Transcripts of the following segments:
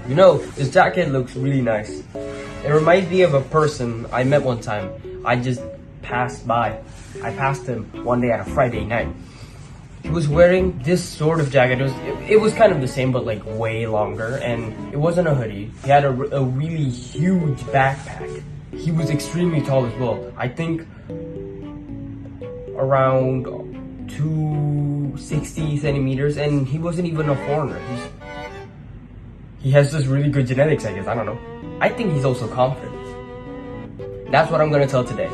You know, this jacket looks really nice. It reminds me of a person I met one time. I just passed by. I passed him one day on a Friday night. He was wearing this sort of jacket. It was kind of the same, but like way longer, and it wasn't a hoodie. He had a really huge backpack. He was extremely tall as well. I think around 260 centimeters, and he wasn't even a foreigner. He has just really good genetics, I guess. I don't know. I think he's also confident. That's what I'm gonna tell today.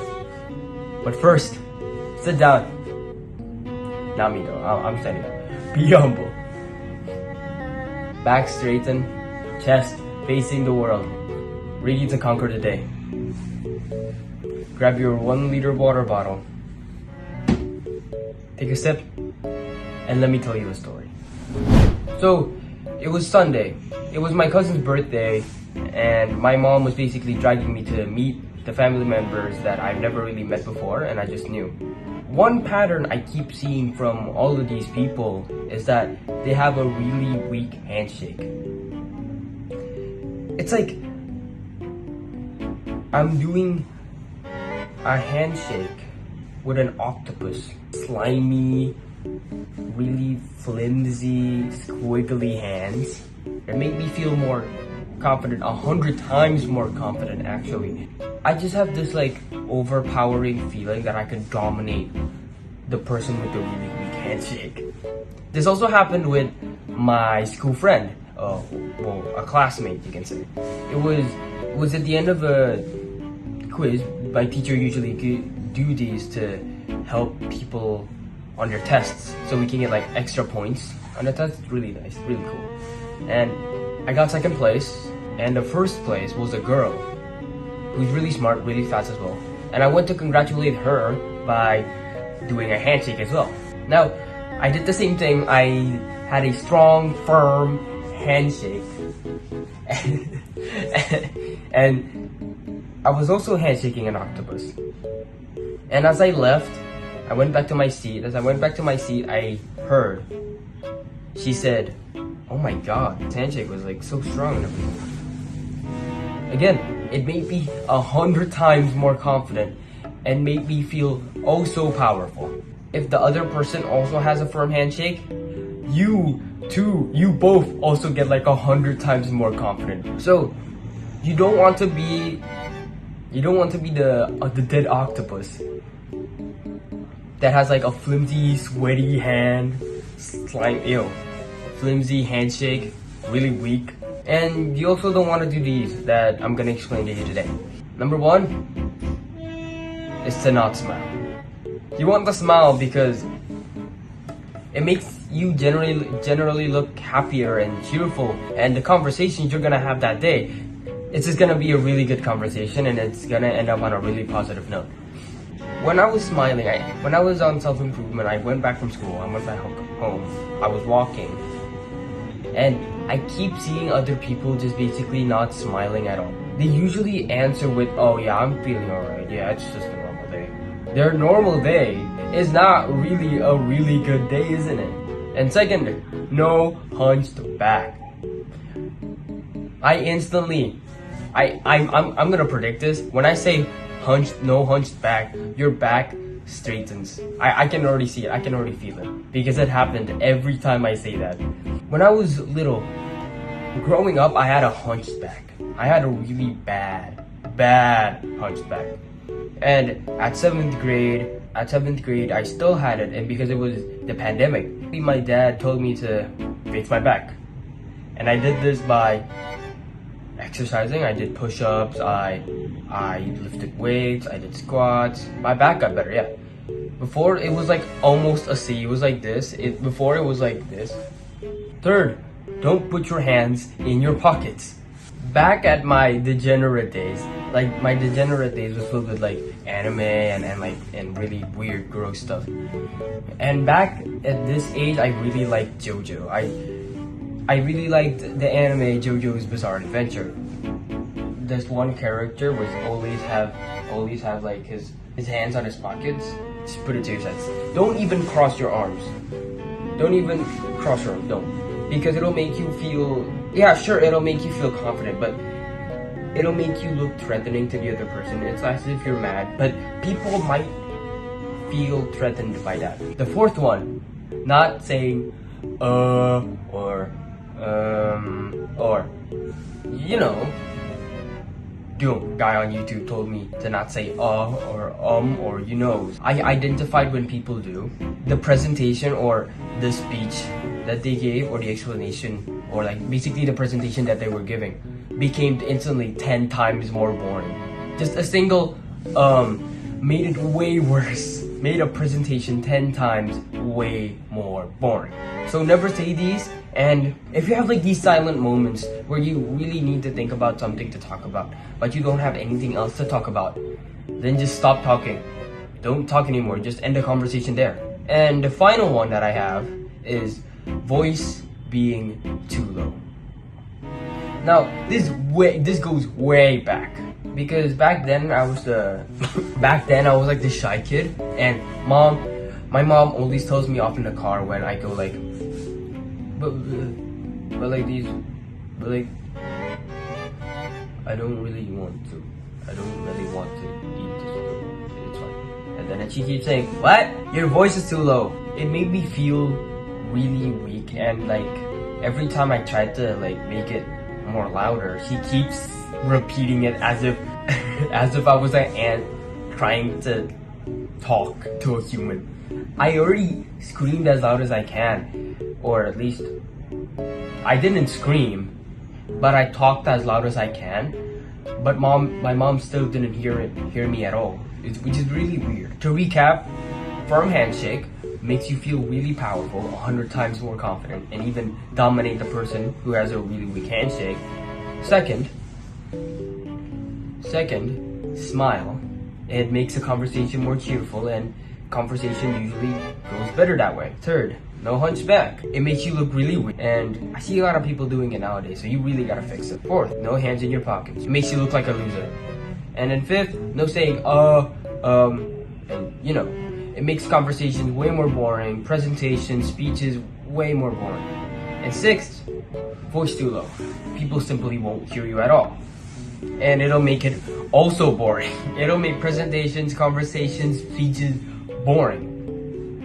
But first, sit down. Not me though, I'm standing up. Be humble. Back straighten, chest facing the world. Ready to conquer the day. Grab your 1-liter water bottle. Take a sip, and let me tell you a story. So, it was Sunday. It was my cousin's birthday, and my mom was basically dragging me to meet the family members that I've never really met before, and I just knew. One pattern I keep seeing from all of these people is that they have a really weak handshake. It's like I'm doing a handshake with an octopus. Slimy, really flimsy, squiggly hands. It made me feel more confident, 100 times more confident actually. I just have this like overpowering feeling that I could dominate the person with the really weak handshake. This also happened with my school friend, well, a classmate you can say. It was at the end of a quiz. My teacher usually do these to help people on their tests, so we can get like extra points on the test. It's really nice, really cool. And I got second place, and the first place was a girl who's really smart, really fast as well. And I went to congratulate her by doing a handshake as well. Now, I did the same thing. I had a strong, firm handshake. And I was also handshaking an octopus. And as I left, I went back to my seat. As I went back to my seat, I heard. She said, "Oh my god, this handshake was like so strong and everything." Again, it made me 100 times more confident and made me feel oh so powerful. If the other person also has a firm handshake, you both also get like 100 times more confident. So you don't want to be the dead octopus that has like a flimsy, sweaty hand, flimsy handshake, really weak. And you also don't want to do these that I'm gonna explain to you today. Number 1 is to not smile. You want to smile because it makes you generally look happier and cheerful, and the conversations you're gonna have that day, it's just gonna be a really good conversation, and it's gonna end up on a really positive note. When I was smiling, when I was on self-improvement, I went back from school, I went back home, I was walking, and I keep seeing other people just basically not smiling at all. They usually answer with, "Oh yeah, I'm feeling alright, yeah, it's just a normal day." Their normal day is not really a really good day, isn't it? And second, no hunched back. I'm gonna predict this. When I say no hunched back, your back straightens. I can already see it. I can already feel it because it happened every time I say that. When I was little, growing up, I had a hunched back. I had a really bad hunched back. And at seventh grade, I still had it, and because it was the pandemic, my dad told me to fix my back, and I did this by exercising. I did push-ups, I lifted weights, I did squats. My back got better, yeah. Before it was like almost a C. It was like this. Before it was like this. Third, don't put your hands in your pockets. Back at my degenerate days, like my degenerate days was filled with like anime and really weird, gross stuff. And back at this age, I really liked JoJo. I really liked the anime JoJo's Bizarre Adventure. This one character was always have like his hands on his pockets. Just put it to your chest. Don't even cross your arms. Don't even cross your arms. Don't, because it'll make you feel. Yeah, sure, it'll make you feel confident, but it'll make you look threatening to the other person. It's as if you're mad, but people might feel threatened by that. The fourth one, not saying or you know. Guy on YouTube told me to not say or you know. I identified when people do. The presentation or the speech that they gave or the explanation or like basically the presentation that they were giving became instantly 10 times more boring. Just a single made it way worse. Made a presentation 10 times way more boring. So never say these. And if you have like these silent moments where you really need to think about something to talk about, but you don't have anything else to talk about, then just stop talking. Don't talk anymore. Just end the conversation there. And the final one that I have is voice being too low. Now this goes way back, because back then I was like the shy kid, and my mom always tells me off in the car when I go like, but I don't really want to. I don't really want to eat this food. It's fine. And then she keeps saying, "What? Your voice is too low." It made me feel really weak, and like every time I tried to like make it more louder, she keeps repeating it as if I was an ant trying to talk to a human. I already screamed as loud as I can, or at least I didn't scream, but I talked as loud as I can. But my mom still didn't hear me at all, which is really weird. To recap, firm handshake makes you feel really powerful, 100 times more confident, and even dominate the person who has a really weak handshake. Second, smile. It makes a conversation more cheerful, and conversation usually goes better that way. Third, no hunchback. It makes you look really weak, and I see a lot of people doing it nowadays, so you really gotta fix it. Fourth, no hands in your pockets. It makes you look like a loser. And then fifth, no saying and you know, it makes conversations way more boring, presentations, speeches way more boring. And sixth, voice too low. People simply won't hear you at all. And it'll make it also boring. It'll make presentations, conversations, speeches boring.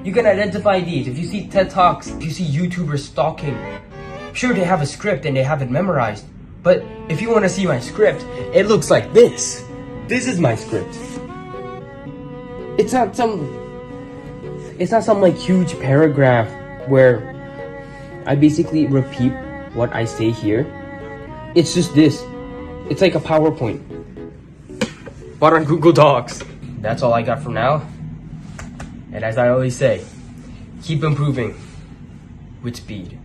You can identify these. If you see TED Talks, if you see YouTubers talking, sure, they have a script and they have it memorized. But if you want to see my script, it looks like this. This is my script. It's not some like huge paragraph where I basically repeat what I say here. It's just this. It's like a PowerPoint, but on Google Docs. That's all I got for now. And as I always say, keep improving with speed.